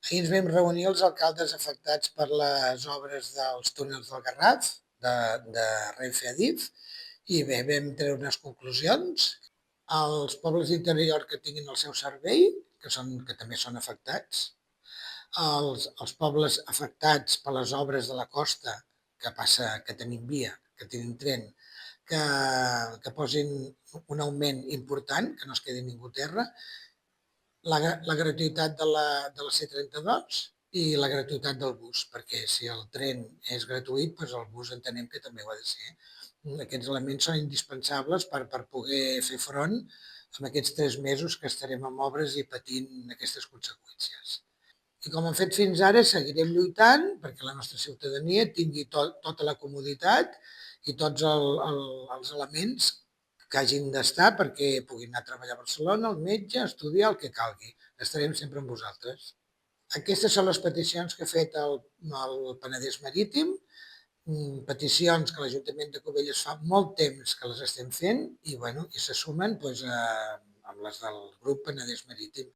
Ahir ens vam reunir els alcaldes afectats per les obres dels túnels del Garraf, de Renfe Adif, i bé, vam treure unes conclusions. Els pobles d'interior que tinguin el seu servei, que també són afectats, els pobles afectats per les obres de la costa, que tenim via, que tenim tren, que posin un augment important, que no es quedi ningú a terra, la gratuïtat de la C32 i la gratuïtat del bus, perquè si el tren és gratuït, doncs el bus entenem que també ho ha de ser. Aquests elements són indispensables per poder fer front en aquests 3 mesos que estarem en obres i patint aquestes conseqüències. I com hem fet fins ara, seguirem lluitant perquè la nostra ciutadania tingui tota la comoditat i tots els elements que hagin d'estar perquè puguin anar a treballar a Barcelona, al metge, a estudiar, el que calgui. Estarem sempre amb vosaltres. Aquestes són les peticions que ha fet el Penedès Marítim, peticions que l'Ajuntament de Cubelles fa molt temps que les estem fent i, bueno, i se sumen doncs, amb les del grup Penedès Marítim.